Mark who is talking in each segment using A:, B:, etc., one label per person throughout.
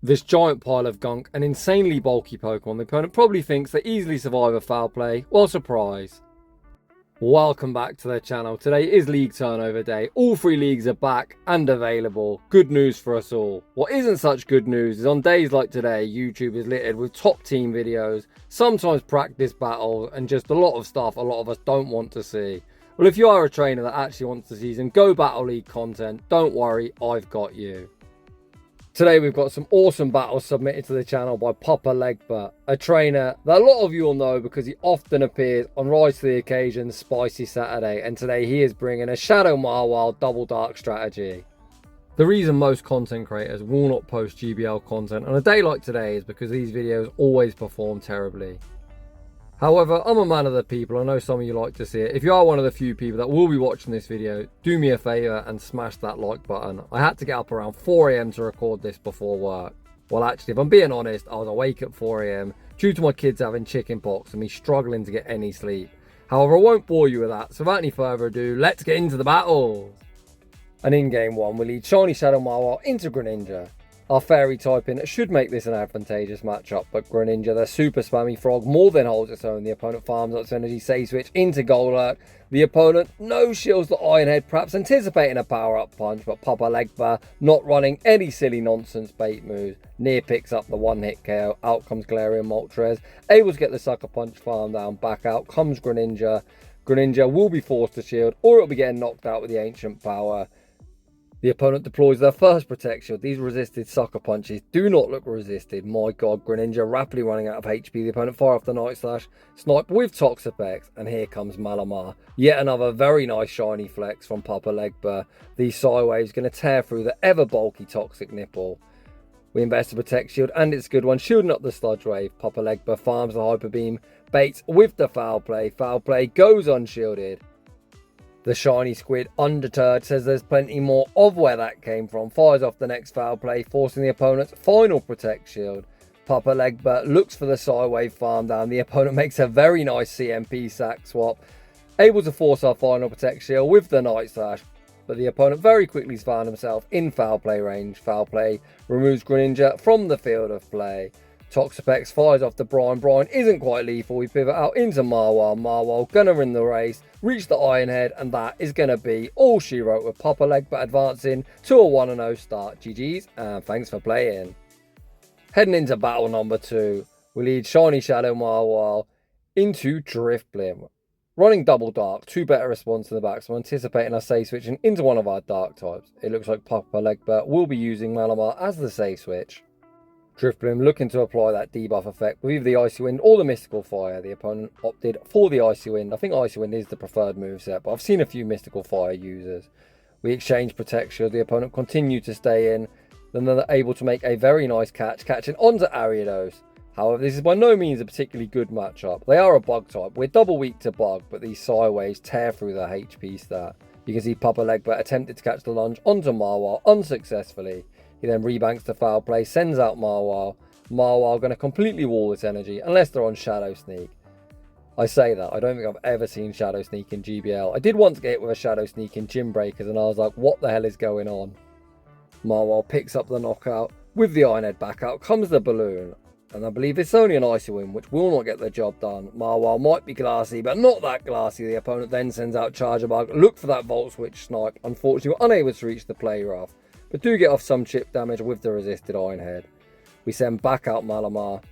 A: This giant pile of gunk, an insanely bulky Pokemon, the opponent probably thinks they easily survive a foul play. Well, surprise. Welcome back to the channel. Today is League Turnover Day. All 3 leagues are back and available. Good news for us all. What isn't such good news is on days like today, YouTube is littered with top team videos, sometimes practice battles, and just a lot of stuff a lot of us don't want to see. Well, if you are a trainer that actually wants to see some Go Battle League content, don't worry, I've got you. Today we've got some awesome battles submitted to the channel by LedsenKatt, a trainer that a lot of you will know because he often appears on Rise to the Occasion Spicy Saturday, and today he is bringing a Shadow Mawile Double Dark strategy. The reason most content creators will not post GBL content on a day like today is because these videos always perform terribly. However, I'm a man of the people. I know some of you like to see it. If you are one of the few people that will be watching this video, do me a favour and smash that like button. I had to get up around 4 AM to record this before work. Well, actually, if I'm being honest, I was awake at 4 AM due to my kids having chicken pox and me struggling to get any sleep. However, I won't bore you with that, so without any further ado, let's get into the battles. And in game 1, we lead Shiny Shadow Mawile into Greninja. Our fairy typing should make this an advantageous matchup, but Greninja, the super spammy frog, more than holds its own. The opponent farms up its energy, save switch into Golurk. The opponent no shields the Iron Head, perhaps anticipating a power-up punch, but LedsenKatt not running any silly nonsense bait moves. Near picks up the one-hit KO. Out comes Galarian Moltres, able to get the sucker punch farm down. Back out comes Greninja. Greninja will be forced to shield, or it'll be getting knocked out with the ancient power. The opponent deploys their first Protect Shield. These resisted sucker punches do not look resisted. My god, Greninja rapidly running out of HP. The opponent fire off the Night Slash, snipe with Toxapex, and here comes Malamar. Yet another very nice shiny flex from LedsenKatt. These Psywaves going to tear through the ever bulky Toxic Nipple. We invest a Protect Shield, and it's a good one, shielding up the Sludge Wave. LedsenKatt farms the Hyper Beam, baits with the Foul Play. Foul Play goes unshielded. The shiny squid, undeterred, says there's plenty more of where that came from. Fires off the next foul play, forcing the opponent's final Protect Shield. LedsenKatt looks for the Psywave farm down. The opponent makes a very nice CMP sack swap, able to force our final Protect Shield with the Night Slash. But the opponent very quickly found himself in foul play range. Foul play removes Greninja from the field of play. Toxapex fires off the Brian. Brian isn't quite lethal. We pivot out into Mawile. Mawile gonna win the race, reach the Iron Head, and that is gonna be all she wrote, with LedsenKatt advancing to a 1-0 start. GG's, and thanks for playing. Heading into battle number 2, we lead Shiny Shadow Mawile into Drifblim. Running Double Dark, 2 better response in the back, so I'm anticipating us safe switching into one of our Dark types. It looks like LedsenKatt will be using Malamar as the safe switch. Drifblim looking to apply that debuff effect with either the Icy Wind or the Mystical Fire. The opponent opted for the Icy Wind. I think Icy Wind is the preferred moveset, but I've seen a few Mystical Fire users. We exchange Protect Shield. The opponent continued to stay in. Then they're able to make a very nice catch, catching onto Ariados. However, this is by no means a particularly good matchup. They are a Bug type. We're double weak to Bug, but these Psywaves tear through their HP stat. You can see LedsenKatt attempted to catch the lunge onto Mawile unsuccessfully. He then rebanks the foul play, sends out Mawile. Mawile going to completely wall its energy unless they're on Shadow Sneak. I say that, I don't think I've ever seen Shadow Sneak in GBL. I did once get hit with a Shadow Sneak in Gym Breakers and I was like, what the hell is going on? Mawile picks up the knockout. With the Iron Head back out comes the Balloon. And I believe it's only an Icy Wind, which will not get the job done. Mawile might be glassy, but not that glassy. The opponent then sends out Charger Bug. Look for that Volt Switch snipe. Unfortunately, we're unable to reach the play rough, but do get off some chip damage with the resisted Iron Head. We send back out Malamar.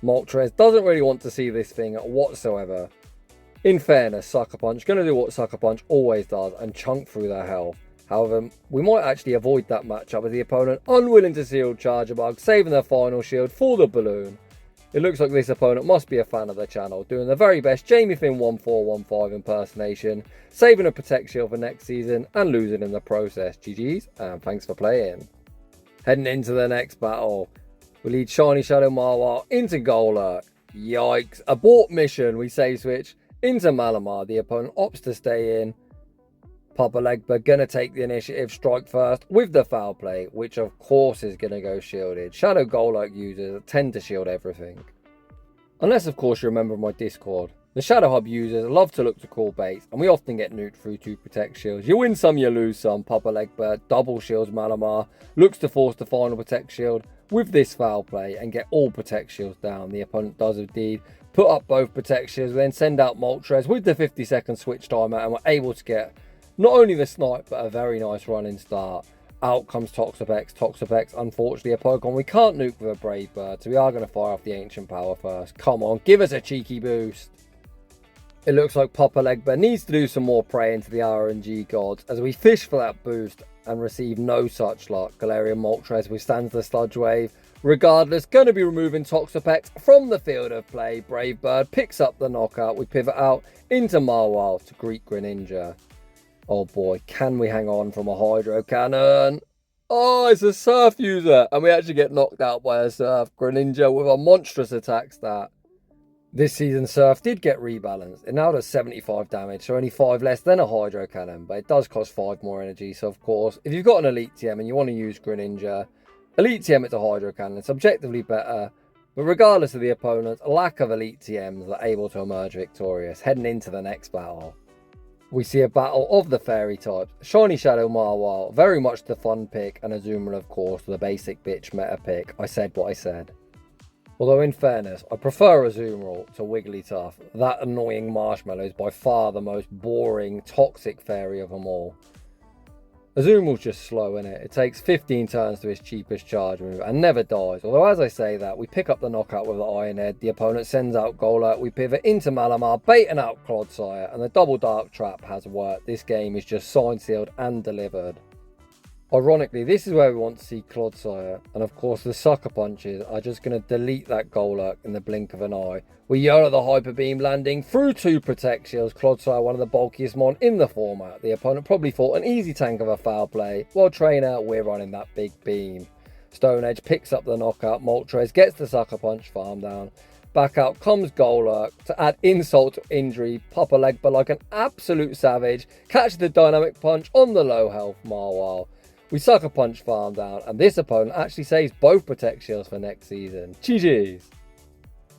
A: Moltres doesn't really want to see this thing whatsoever. In fairness, Sucker Punch going to do what Sucker Punch always does and chunk through their health. However, we might actually avoid that matchup with the opponent unwilling to shield Charger Bug, saving their final shield for the Balloon. It looks like this opponent must be a fan of the channel, doing the very best Jamie Finn 1415 impersonation, saving a Protect Shield for next season and losing in the process. GG's, and thanks for playing. Heading into the next battle, we lead Shiny Shadow Mawile into Golurk. Yikes, abort mission. We save switch into Malamar. The opponent opts to stay in. LedsenKatt gonna take the initiative, strike first with the foul play, which of course is gonna go shielded. Shadow Golurk users tend to shield everything. Unless of course you're a member of my Discord, The Shadow Hub users love to look to call baits, and we often get nuked through 2 Protect Shields. You win some, you lose some. LedsenKatt double shields Malamar, looks to force the final Protect Shield with this foul play and get all Protect Shields down. The opponent does indeed put up both Protect Shields, then send out Moltres with the 50-second switch timer, and we're able to get not only the snipe, but a very nice running start. Out comes Toxapex. Toxapex, unfortunately, a Pokemon we can't nuke with a BRRRR, so we are going to fire off the Ancient Power first. Come on, give us a cheeky boost. It looks like LedsenKatt needs to do some more prey into the RNG gods as we fish for that boost and receive no such luck. Galarian Moltres withstands the Sludge Wave. Regardless, going to be removing Toxapex from the field of play. BRRRR picks up the knockout. We pivot out into Mawile to greet Greninja. Oh boy, can we hang on from a Hydro Cannon? Oh, it's a Surf user, and we actually get knocked out by a Surf. Greninja with a monstrous attack stat. This season Surf did get rebalanced. It now does 75 damage, so only 5 less than a Hydro Cannon, but it does cost 5 more energy. So of course, if you've got an Elite TM and you want to use Greninja, Elite TM it's a Hydro Cannon. It's objectively better, but regardless of the opponent's lack of Elite TMs, they're able to emerge victorious. Heading into the next battle, we see a battle of the fairy types. Shiny Shadow Mawile, very much the fun pick, and Azumarill of course, the basic bitch meta pick. I said what I said. Although in fairness, I prefer Azumarill to Wigglytuff. That annoying Marshmallow is by far the most boring, toxic fairy of them all. Azumarill's just slow, innit? It takes 15 turns to its cheapest charge move and never dies. Although as I say that, we pick up the knockout with the Iron Head. The opponent sends out Golurk. We pivot into Malamar, baiting out Clodsire, and the double Dark Trap has worked. This game is just signed, sealed and delivered. Ironically, this is where we want to see Clodsire, and of course the Sucker Punches are just going to delete that Golurk in the blink of an eye. We yell at the Hyper Beam landing through 2 Protect Shields. Clodsire, one of the bulkiest mon in the format. The opponent probably thought an easy tank of a foul play, while Trainer, we're running that big beam. Stone Edge picks up the knockout, Moltres gets the Sucker Punch farm down. Back out comes Golurk to add insult to injury. LedsenKatt, like an absolute savage, catches the Dynamic Punch on the low health Mawile. We Sucker Punch farm down, and this opponent actually saves both Protect Shields for next season. GG's.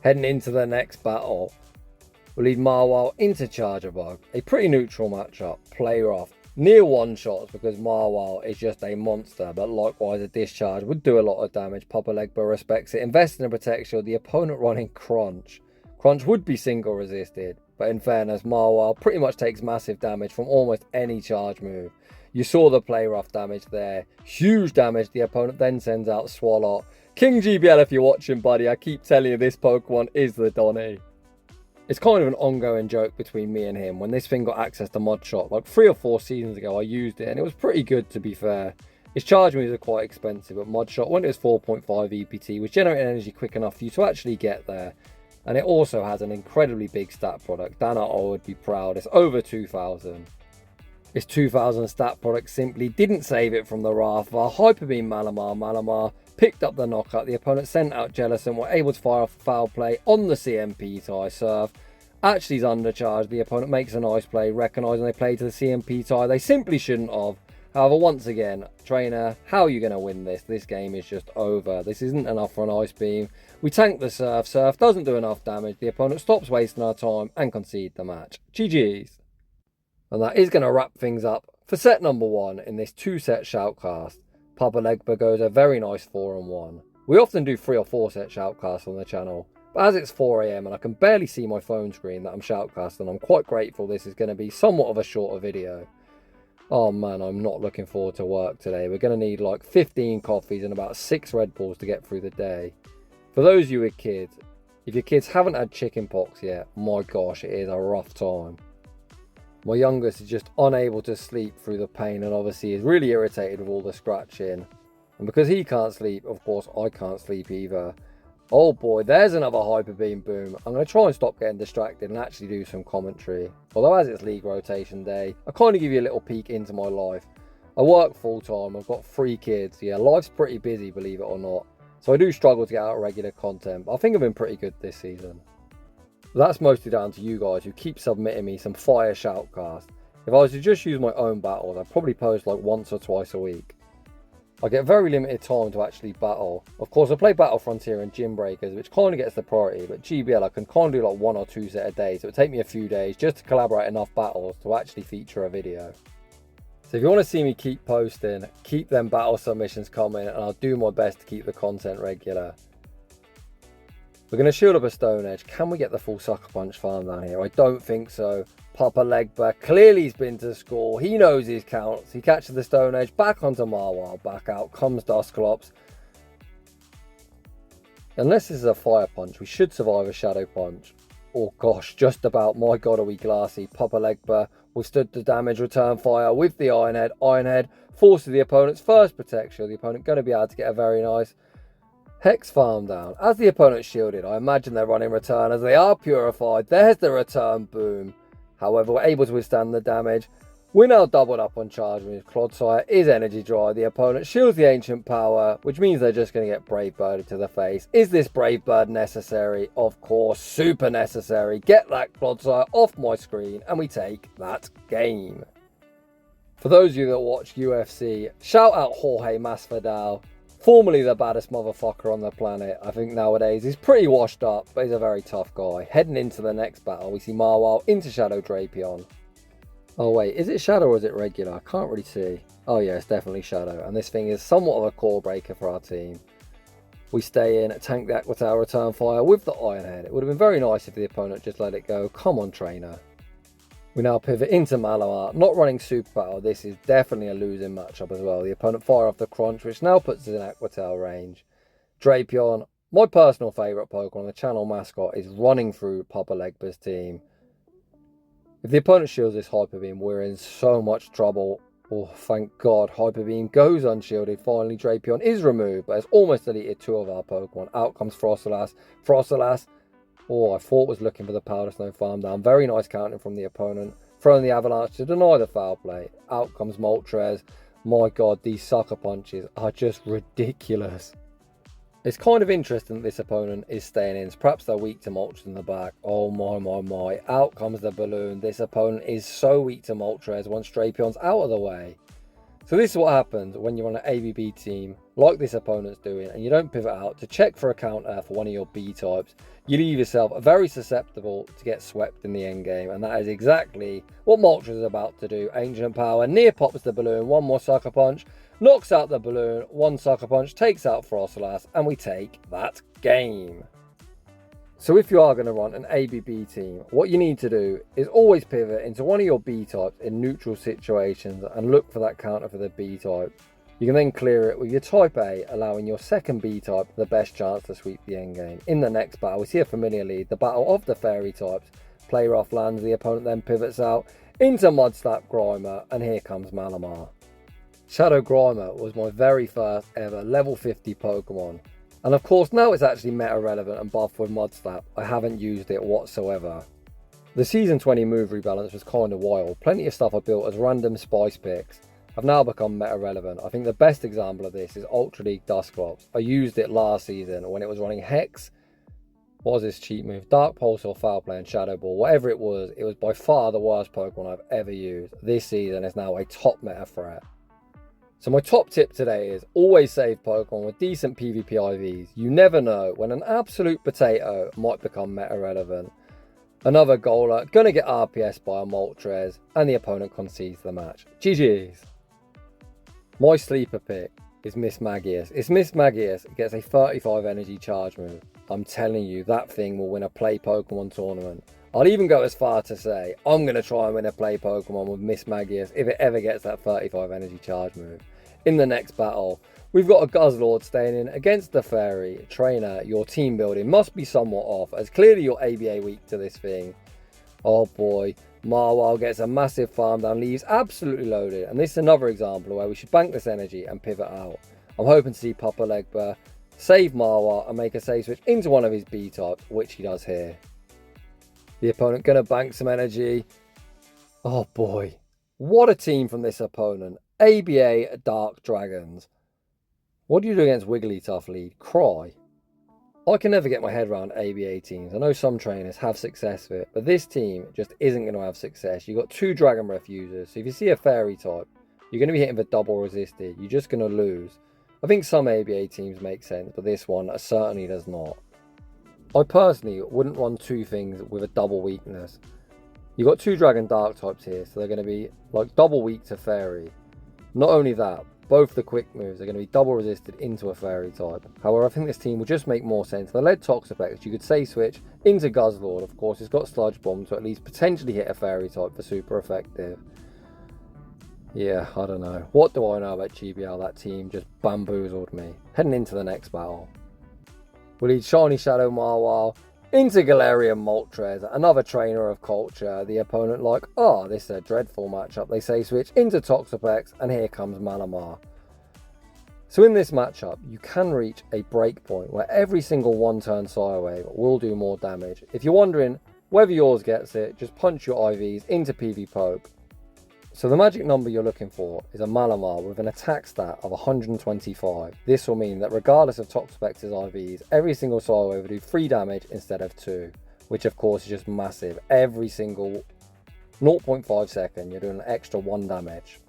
A: Heading into the next battle, we'll lead Mawile into Charjabug. A pretty neutral matchup. Play rough. Near one-shots because Mawile is just a monster, but likewise a Discharge would do a lot of damage. LedsenKatt respects it. Invests in a Protect Shield. The opponent running Crunch. Crunch would be single resisted, but in fairness, Mawile pretty much takes massive damage from almost any charge move. You saw the play rough damage there. Huge damage. The opponent then sends out Swalot. King GBL, if you're watching, buddy, I keep telling you this Pokemon is the Donny. It's kind of an ongoing joke between me and him. When this thing got access to Mud Shot, like 3 or 4 seasons ago, I used it, and it was pretty good, to be fair. Its charge moves are quite expensive, but Mud Shot, when it was 4.5 EPT, was generating energy quick enough for you to actually get there. And it also has an incredibly big stat product. Dana, I would be proud. It's over 2,000. Its 2,000 stat product simply didn't save it from the wrath of our Hyper Beam Malamar. Malamar picked up the knockout. The opponent sent out Jealous and were able to fire off a foul play on the CMP tie. Surf actually is undercharged. The opponent makes a nice play, recognising they played to the CMP tie. They simply shouldn't have. However, once again, Trainer, how are you going to win this? This game is just over. This isn't enough for an Ice Beam. We tank the Surf. Surf doesn't do enough damage. The opponent stops wasting our time and concede the match. GG's. And that is going to wrap things up for set number 1 in this 2-set shoutcast. LedsenKatt goes a very nice 4-1. We often do 3 or 4 set shoutcasts on the channel, but as it's 4 AM and I can barely see my phone screen that I'm shoutcasting, I'm quite grateful this is going to be somewhat of a shorter video. Oh man, I'm not looking forward to work today. We're going to need like 15 coffees and about 6 Red Bulls to get through the day. For those of you with kids, if your kids haven't had chicken pox yet, my gosh, it is a rough time. My youngest is just unable to sleep through the pain and obviously is really irritated with all the scratching. And because he can't sleep, of course I can't sleep either. Oh boy, there's another Hyper Beam boom. I'm going to try and stop getting distracted and actually do some commentary. Although as it's league rotation day, I kind of give you a little peek into my life. I work full time, I've got 3 kids. Yeah, life's pretty busy, believe it or not. So I do struggle to get out regular content, but I think I've been pretty good this season. That's mostly down to you guys who keep submitting me some fire shoutcasts. If I was to just use my own battles, I'd probably post like once or twice a week. I get very limited time to actually battle. Of course, I play Battle Frontier and Gym Breakers, which kind of gets the priority, but GBL I can kind of do like 1 or 2 set a day, so it would take me a few days just to collaborate enough battles to actually feature a video. So if you want to see me keep posting, keep them battle submissions coming, and I'll do my best to keep the content regular. We're going to shield up a Stone Edge. Can we get the full Sucker Punch farm down here? I don't think so. Papa Legba, clearly he's been to score. He knows his counts. He catches the Stone Edge, back onto Mawile, back out comes Dusclops. Unless this is a Fire Punch, we should survive a Shadow Punch. Oh gosh, just about. My god, are we glassy. Papa Legba withstood the damage, return fire with the Iron Head. Iron Head forces the opponent's first protection. The opponent going to be able to get a very nice Hex farm down. As the opponent's shielded, I imagine they're running return as they are purified. There's the return boom. However, we're able to withstand the damage. We're now doubled up on charge moves. Clodsire is energy dry. The opponent shields the Ancient Power, which means they're just going to get Brave Birded to the face. Is this Brave Bird necessary? Of course, super necessary. Get that Clodsire off my screen and we take that game. For those of you that watch UFC, shout out Jorge Masvidal. Formerly the baddest motherfucker on the planet. I think nowadays he's pretty washed up, but he's a very tough guy. Heading into the next battle, we see Mawile into Shadow Drapion. Oh wait, is it Shadow or is it regular? I can't really see. Oh yeah, it's definitely Shadow. And this thing is somewhat of a core breaker for our team. We stay in, tank the Aqua Tower, return fire with the Iron Head. It would have been very nice if the opponent just let it go. Come on, trainer. We now pivot into Malamar, not running Super Battle. This is definitely a losing matchup as well. The opponent fire off the Crunch, which now puts us in Aqua Tail range. Drapion, my personal favourite Pokemon, the channel mascot, is running through Papa Legba's team. If the opponent shields this Hyper Beam, we're in so much trouble. Oh, thank God, Hyper Beam goes unshielded. Finally, Drapion is removed, but it's almost deleted 2 of our Pokemon. Out comes Froslass. Froslass, oh, I thought was looking for the Powder Snow farm down. Very nice counting from the opponent. Throwing the Avalanche to deny the foul play. Out comes Moltres. My God, these Sucker Punches are just ridiculous. It's kind of interesting that this opponent is staying in. Perhaps they're weak to Moltres in the back. Oh my. Out comes the Balloon. This opponent is so weak to Moltres once Drapion's out of the way. So this is what happens when you're on an ABB team, like this opponent's doing, and you don't pivot out to check for a counter for one of your B types. You leave yourself very susceptible to get swept in the end game, and that is exactly what Moltres is about to do. Ancient Power, near pops the Balloon, one more Sucker Punch, knocks out the Balloon, one Sucker Punch, takes out Froslass, and we take that game. So if you are going to run an ABB team, what you need to do is always pivot into one of your B types in neutral situations and look for that counter for the B type. You can then clear it with your type A, allowing your second B type the best chance to sweep the endgame. In the next battle, we see a familiar lead, the battle of the fairy types. Play rough lands, the opponent then pivots out into Mudslap Grimer, and here comes Malamar. Shadow Grimer was my very first ever level 50 Pokemon. And of course, now it's actually meta relevant and buffed with Mudslap. I haven't used it whatsoever. The Season 20 move rebalance was kind of wild. Plenty of stuff I built as random spice picks have now become meta relevant. I think the best example of this is Ultra League Dusclops. I used it last season when it was running Hex. What was this cheat move? Dark Pulse or Foul Play and Shadow Ball. Whatever it was by far the worst Pokemon I've ever used. This season is now a top meta threat. So my top tip today is always save Pokemon with decent PvP IVs. You never know when an absolute potato might become meta relevant. Another Goaler, gonna get RPS by a Moltres, and the opponent concedes the match. GG's. My sleeper pick is Miss Magius. It's Miss Magius, it gets a 35 energy charge move. I'm telling you, that thing will win a play Pokemon tournament. I'll even go as far to say, I'm going to try and win a play Pokemon with Miss Magius if it ever gets that 35 energy charge move. In the next battle, we've got a Guzzlord staying in against the Fairy. Trainer, your team building must be somewhat off, as clearly you're ABA weak to this thing. Oh boy, Mawile gets a massive farm down, leaves absolutely loaded, and this is another example where we should bank this energy and pivot out. I'm hoping to see Papa Legba save Mawile and make a save switch into one of his B types, which he does here. The opponent gonna bank some energy. Oh boy, what a team from this opponent. ABA Dark Dragons. What do you do against Wigglytuff lead? Cry. I can never get my head around ABA teams. I know some trainers have success with it, but this team just isn't going to have success. You've got 2 Dragon Breath users, so if you see a Fairy type, you're going to be hitting for double resisted. You're just going to lose. I think some ABA teams make sense, but this one certainly does not. I personally wouldn't run two things with a double weakness. You've got two Dragon Dark types here, so they're going to be like double weak to Fairy. Not only that, both the quick moves are going to be double resisted into a Fairy type. However, I think this team will just make more sense. The lead Toxapex, you could say switch into Guzzlord. Of course, it's got Sludge Bomb to at least potentially hit a Fairy type for super effective. Yeah, I don't know. What do I know about GBL? That team just bamboozled me. Heading into the next battle. We'll lead Shiny Shadow Mawile into Galarian Moltres, another trainer of culture. The opponent like, oh, this is a dreadful matchup. They say switch into Toxapex, and here comes Malamar. So in this matchup, you can reach a break point where every single one-turn Psy Wave will do more damage. If you're wondering whether yours gets it, just punch your IVs into PV Poke. So the magic number you're looking for is a Malamar with an attack stat of 125. This will mean that regardless of Toxapex's IVs, every single Psy Wave will do 3 damage instead of 2, which of course is just massive. Every single 0.5 second you're doing an extra 1 damage.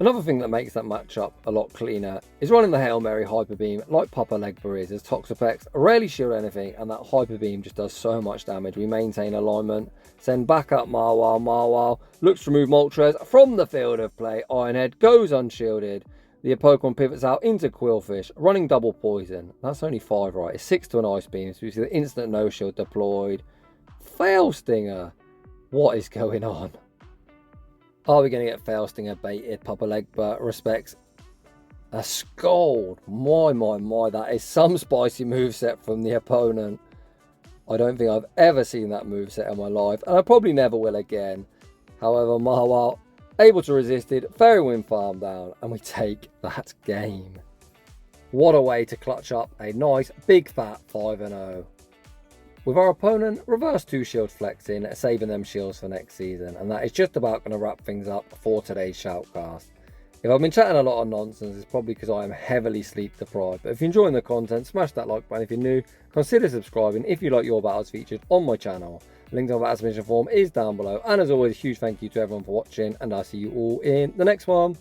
A: Another thing that makes that matchup a lot cleaner is running the Hail Mary Hyper Beam like Papa Legba is, as Toxapex rarely shield anything and that Hyper Beam just does so much damage. We maintain alignment, send back up Mawile. Mawile looks to remove Moltres from the field of play. Ironhead goes unshielded. The Pokemon pivots out into Quillfish, running double poison. That's only 5, right? It's 6 to an Ice Beam, so we see the instant no shield deployed. Fail Stinger. What is going on? Are we going to get Fail Stinger baited? Papa Legba respects a Scold. My, that is some spicy moveset from the opponent. I don't think I've ever seen that moveset in my life, and I probably never will again. However, Mawile able to resist it, Fairy Wind farm down, and we take that game. What a way to clutch up a nice big fat 5-0. With our opponent, reverse 2 shield flexing, saving them shields for next season. And that is just about going to wrap things up for today's shoutcast. If I've been chatting a lot of nonsense, it's probably because I am heavily sleep deprived. But if you're enjoying the content, smash that like button. If you're new, consider subscribing if you like your battles featured on my channel. Link to my battle submission form is down below. And as always, a huge thank you to everyone for watching, and I'll see you all in the next one.